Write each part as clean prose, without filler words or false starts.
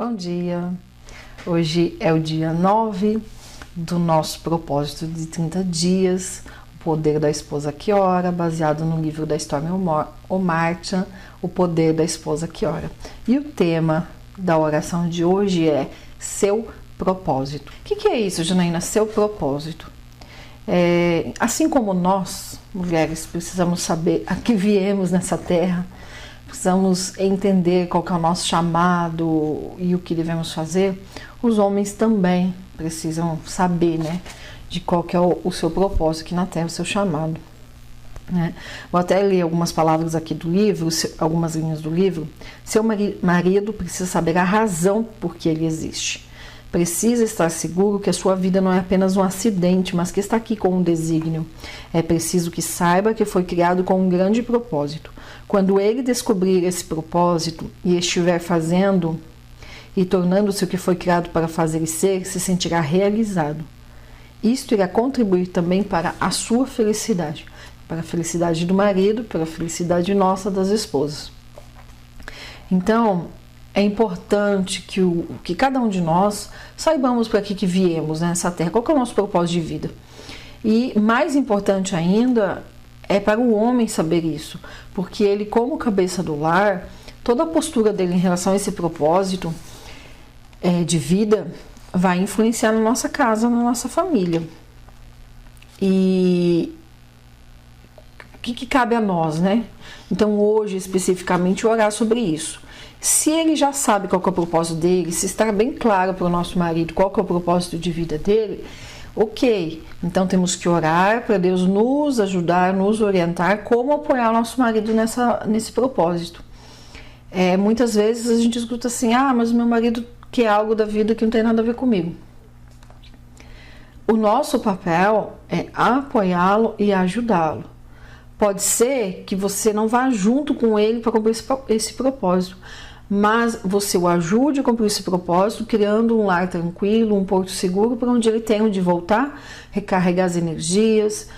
Bom dia! Hoje é o dia 9 do nosso propósito de 30 dias, o poder da esposa que ora, baseado no livro da Stormy Omartian, o poder da esposa que ora. E o tema da oração de hoje é seu propósito. O que é isso, Janaína? Seu propósito. Assim como nós, mulheres, precisamos saber a que viemos nessa terra, precisamos entender qual que é o nosso chamado e o que devemos fazer, os homens também precisam saber, né, de qual que é o seu propósito aqui na terra, o seu chamado. Né? Vou até ler algumas palavras aqui do livro, algumas linhas do livro. Seu marido precisa saber a razão por que ele existe. Precisa estar seguro que a sua vida não é apenas um acidente, mas que está aqui com um desígnio. É preciso que saiba que foi criado com um grande propósito. Quando ele descobrir esse propósito e estiver fazendo e tornando-se o que foi criado para fazer e ser, se sentirá realizado. Isto irá contribuir também para a sua felicidade, para a felicidade do marido, para a felicidade nossa das esposas. Então, é importante que cada um de nós saibamos para que viemos nessa terra, qual que é o nosso propósito de vida. E mais importante ainda é para o homem saber isso, porque ele, como cabeça do lar, toda a postura dele em relação a esse propósito de vida vai influenciar na nossa casa, na nossa família. E o que cabe a nós, né? Então, hoje, especificamente, orar sobre isso. Se ele já sabe qual que é o propósito dele, se está bem claro para o nosso marido qual que é o propósito de vida dele, ok. Então temos que orar para Deus nos ajudar, nos orientar como apoiar o nosso marido nesse propósito. Muitas vezes a gente escuta assim, mas meu marido quer algo da vida que não tem nada a ver comigo. O nosso papel é apoiá-lo e ajudá-lo. Pode ser que você não vá junto com ele para cumprir esse propósito, mas você o ajude a cumprir esse propósito, criando um lar tranquilo, um porto seguro para onde ele tem onde voltar, recarregar as energias,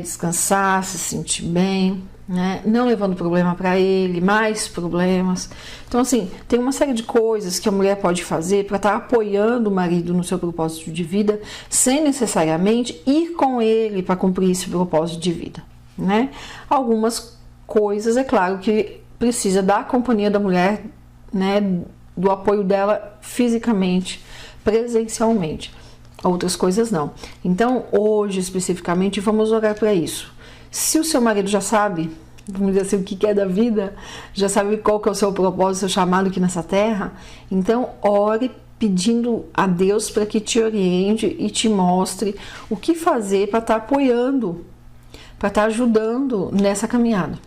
descansar, se sentir bem, né? Não levando problema para ele, mais problemas. Então, assim, tem uma série de coisas que a mulher pode fazer para estar apoiando o marido no seu propósito de vida, sem necessariamente ir com ele para cumprir esse propósito de vida, né? Algumas coisas, é claro, que precisa da companhia da mulher, né, do apoio dela fisicamente, presencialmente. Outras coisas não. Então, hoje especificamente, vamos orar para isso. Se o seu marido já sabe, vamos dizer assim, o que é da vida, já sabe qual que é o seu propósito, o seu chamado aqui nessa terra, então ore pedindo a Deus para que te oriente e te mostre o que fazer para estar apoiando, para estar ajudando nessa caminhada.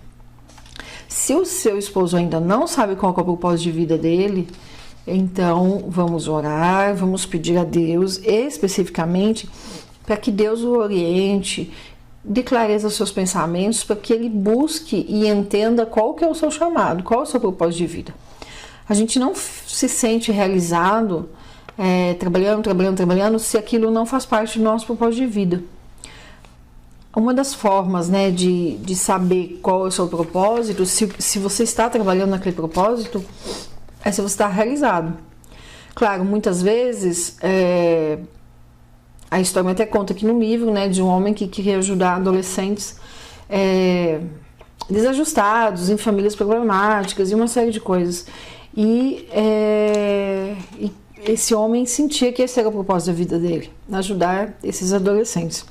Se o seu esposo ainda não sabe qual é o propósito de vida dele, então vamos orar, vamos pedir a Deus especificamente para que Deus o oriente, dê clareza aos seus pensamentos, para que ele busque e entenda qual que é o seu chamado, qual é o seu propósito de vida. A gente não se sente realizado trabalhando, se aquilo não faz parte do nosso propósito de vida. Uma das formas, né, de saber qual é o seu propósito, se você está trabalhando naquele propósito, é se você está realizado. Claro, muitas vezes, a história até conta aqui no livro, né, de um homem que queria ajudar adolescentes desajustados, em famílias problemáticas e uma série de coisas. E esse homem sentia que esse era o propósito da vida dele, ajudar esses adolescentes.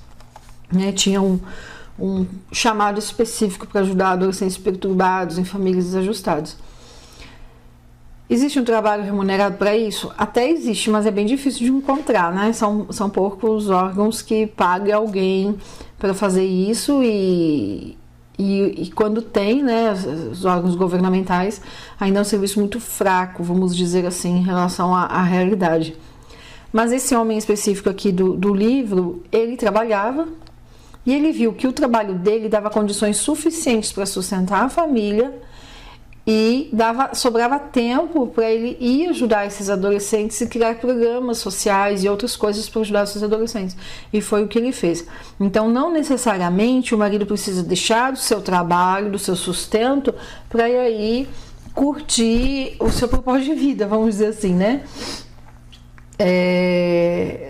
Né, tinha um chamado específico para ajudar adolescentes perturbados em famílias desajustadas. Existe um trabalho remunerado para isso? Até existe, mas é bem difícil de encontrar, né? São poucos órgãos que paguem alguém para fazer isso e quando tem, né, os órgãos governamentais, ainda é um serviço muito fraco, vamos dizer assim, em relação à realidade. Mas esse homem específico aqui do livro, ele trabalhava, e ele viu que o trabalho dele dava condições suficientes para sustentar a família e sobrava tempo para ele ir ajudar esses adolescentes e criar programas sociais e outras coisas para ajudar esses adolescentes. E foi o que ele fez. Então, não necessariamente o marido precisa deixar do seu trabalho, do seu sustento, para ir aí curtir o seu propósito de vida, vamos dizer assim, né?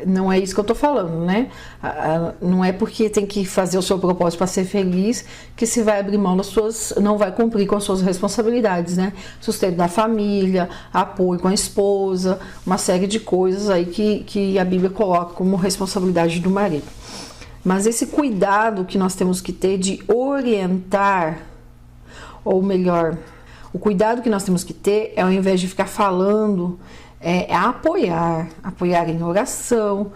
Não é isso que eu tô falando, né? Não é porque tem que fazer o seu propósito para ser feliz que se vai abrir mão das suas, não vai cumprir com as suas responsabilidades, né? Sustento da família, apoio com a esposa, uma série de coisas aí que a Bíblia coloca como responsabilidade do marido. Mas esse cuidado que nós temos que ter de orientar, ou melhor, o cuidado que nós temos que ter é, ao invés de ficar falando, é apoiar em oração,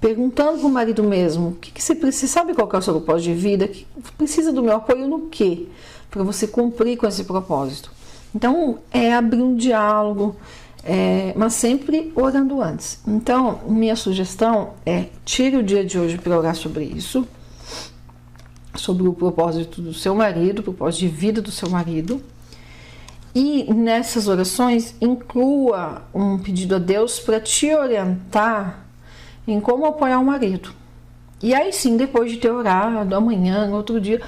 perguntando para o marido mesmo, o que você precisa, sabe qual que é o seu propósito de vida? Que precisa do meu apoio no quê? Para você cumprir com esse propósito. Então, é abrir um diálogo, mas sempre orando antes. Então, minha sugestão é, tire o dia de hoje para orar sobre isso, sobre o propósito do seu marido, o propósito de vida do seu marido. E nessas orações, inclua um pedido a Deus para te orientar em como apoiar o marido. E aí sim, depois de ter orado, amanhã, no outro dia,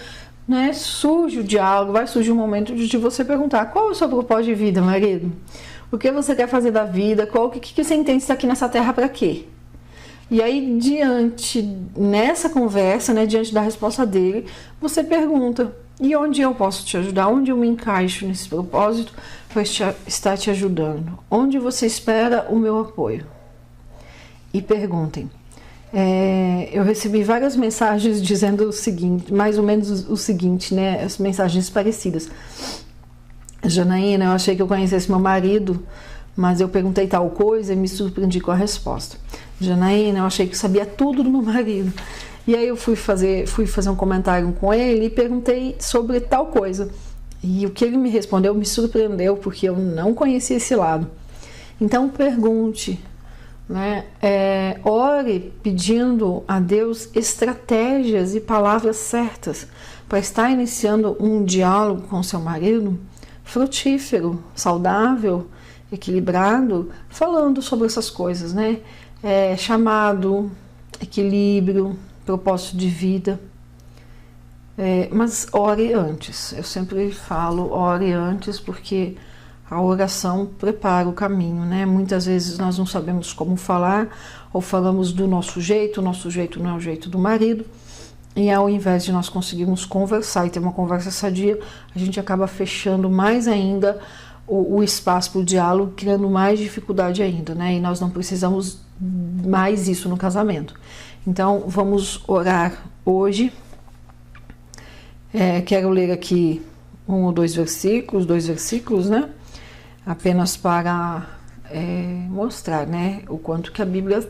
né, surge o diálogo, vai surgir um momento de você perguntar: qual é o seu propósito de vida, marido? O que você quer fazer da vida? O que você entende estar aqui nessa terra para quê? E aí, nessa conversa, né, diante da resposta dele, você pergunta: e onde eu posso te ajudar? Onde eu me encaixo nesse propósito para estar te ajudando? Onde você espera o meu apoio? E perguntem. Eu recebi várias mensagens dizendo o seguinte, mais ou menos o seguinte, né? As mensagens parecidas. Janaína, eu achei que eu conhecesse meu marido, mas eu perguntei tal coisa e me surpreendi com a resposta. Janaína, eu achei que eu sabia tudo do meu marido. E aí eu fui fazer um comentário com ele e perguntei sobre tal coisa. E o que ele me respondeu me surpreendeu, porque eu não conhecia esse lado. Então pergunte, né? Ore pedindo a Deus estratégias e palavras certas para estar iniciando um diálogo com seu marido frutífero, saudável, equilibrado, falando sobre essas coisas, né? Chamado, equilíbrio, propósito de vida, mas ore antes. Eu sempre falo, ore antes, porque a oração prepara o caminho, né? Muitas vezes nós não sabemos como falar, ou falamos do nosso jeito, o nosso jeito não é o jeito do marido, e ao invés de nós conseguirmos conversar e ter uma conversa sadia, a gente acaba fechando mais ainda o espaço para o diálogo, criando mais dificuldade ainda, né? E nós não precisamos mais isso no casamento. Então, vamos orar hoje. Quero ler aqui dois versículos, né? Apenas para mostrar, né, o quanto que a Bíblia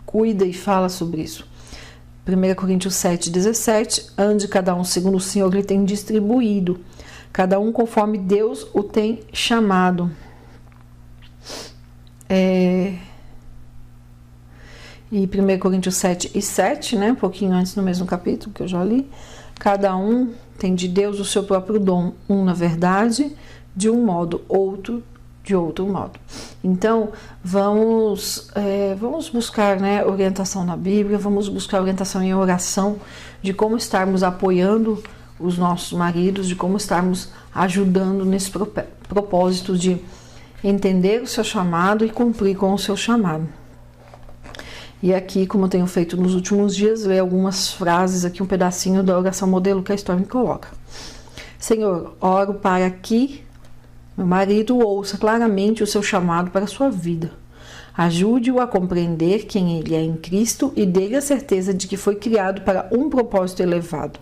cuida e fala sobre isso. 1 Coríntios 7,17: ande cada um segundo o Senhor lhe tem distribuído, cada um conforme Deus o tem chamado. E 1 Coríntios 7:7, né, um pouquinho antes, no mesmo capítulo que eu já li: cada um tem de Deus o seu próprio dom, um na verdade de um modo, outro de outro modo. Então, vamos buscar, né, orientação na Bíblia, vamos buscar orientação em oração de como estarmos apoiando os nossos maridos, de como estarmos ajudando nesse propósito de entender o seu chamado e cumprir com o seu chamado. E aqui, como eu tenho feito nos últimos dias, ler algumas frases aqui, um pedacinho da oração modelo que a história me coloca. Senhor, oro para que meu marido ouça claramente o seu chamado para a sua vida. Ajude-o a compreender quem ele é em Cristo e dê-lhe a certeza de que foi criado para um propósito elevado.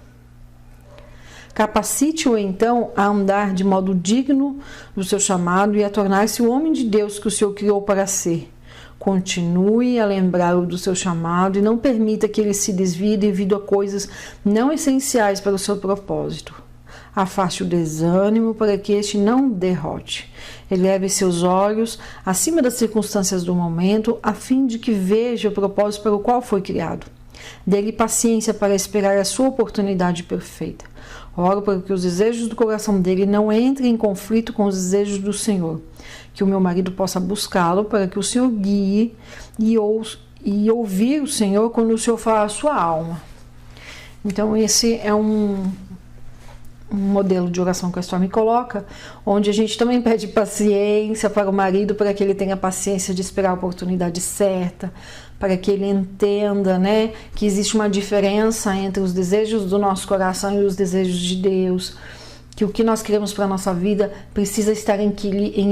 Capacite-o então a andar de modo digno do seu chamado e a tornar-se o homem de Deus que o Senhor criou para ser. Continue a lembrá-lo do seu chamado e não permita que ele se desvie devido a coisas não essenciais para o seu propósito. Afaste o desânimo para que este não derrote. Eleve seus olhos acima das circunstâncias do momento, a fim de que veja o propósito para o qual foi criado. Dê-lhe paciência para esperar a sua oportunidade perfeita. Oro para que os desejos do coração dele não entrem em conflito com os desejos do Senhor. Que o meu marido possa buscá-lo para que o Senhor guie e ouvir o Senhor quando o Senhor falar a sua alma. Então, esse é um modelo de oração que a Stormy coloca, onde a gente também pede paciência para o marido, para que ele tenha paciência de esperar a oportunidade certa, para que ele entenda, né, que existe uma diferença entre os desejos do nosso coração e os desejos de Deus, que o que nós queremos para a nossa vida precisa estar em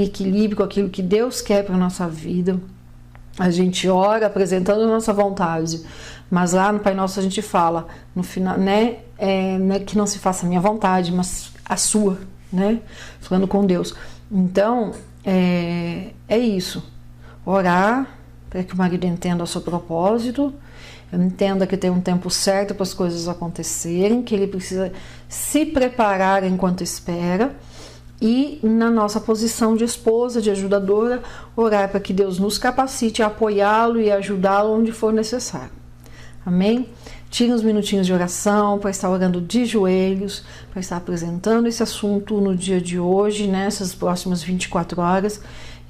equilíbrio com aquilo que Deus quer para a nossa vida. A gente ora apresentando a nossa vontade, mas lá no Pai Nosso a gente fala, no final, né, não é que não se faça a minha vontade, mas a sua, né, falando com Deus. Então, é isso, orar para que o marido entenda o seu propósito, entenda que tem um tempo certo para as coisas acontecerem, que ele precisa se preparar enquanto espera, e na nossa posição de esposa, de ajudadora, orar para que Deus nos capacite a apoiá-lo e ajudá-lo onde for necessário. Amém? Tire uns minutinhos de oração para estar orando de joelhos, para estar apresentando esse assunto no dia de hoje, nessas próximas 24 horas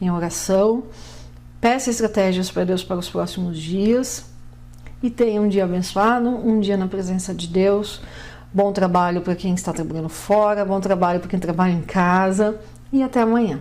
em oração. Peça estratégias para Deus para os próximos dias e tenha um dia abençoado, um dia na presença de Deus. Bom trabalho para quem está trabalhando fora, bom trabalho para quem trabalha em casa e até amanhã.